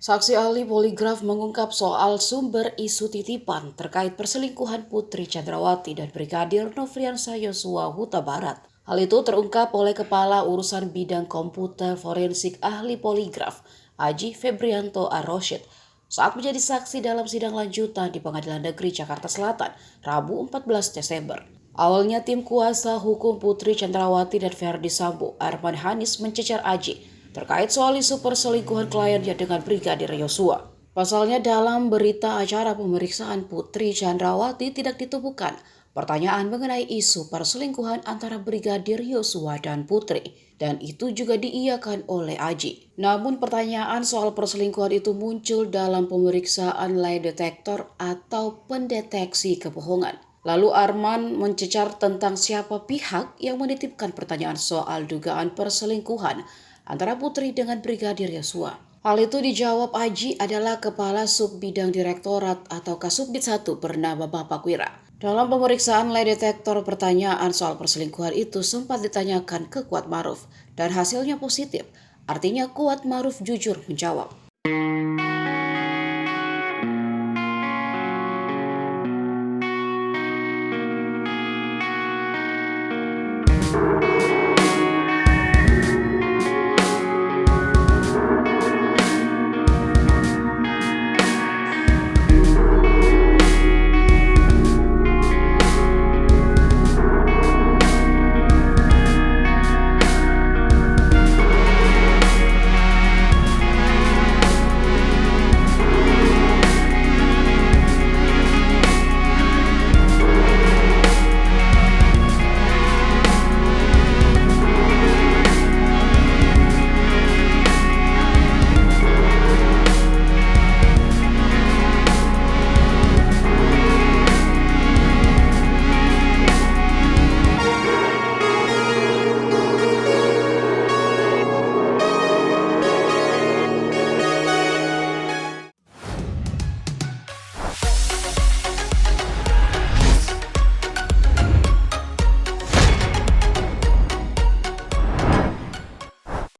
Saksi ahli poligraf mengungkap soal sumber isu titipan terkait perselingkuhan Putri Chandrawati dan Brigadir Nofriansah Yosua Huta Barat. Hal itu terungkap oleh Kepala Urusan Bidang Komputer Forensik Ahli Poligraf, Aji Febrianto Ar-Rosyid, saat menjadi saksi dalam sidang lanjutan di Pengadilan Negeri Jakarta Selatan, Rabu 14 Desember. Awalnya tim kuasa hukum Putri Chandrawati dan Verdi Sambo, Arman Hanis mencecar Aji terkait soal isu perselingkuhan kliennya dengan Brigadir Yosua. Pasalnya dalam berita acara pemeriksaan Putri Chandrawati tidak ditemukan pertanyaan mengenai isu perselingkuhan antara Brigadir Yosua dan Putri, dan itu juga diiyakan oleh Aji. Namun pertanyaan soal perselingkuhan itu muncul dalam pemeriksaan lie detector atau pendeteksi kebohongan. Lalu Arman mencecar tentang siapa pihak yang menitipkan pertanyaan soal dugaan perselingkuhan antara Putri dengan Brigadir Yosua. Hal itu dijawab Aji adalah Kepala Sub Bidang Direktorat atau Kasubdit 1 bernama Bapak Wira. Dalam pemeriksaan lie detektor, pertanyaan soal perselingkuhan itu sempat ditanyakan ke Kuat Maruf dan hasilnya positif. Artinya Kuat Maruf jujur menjawab.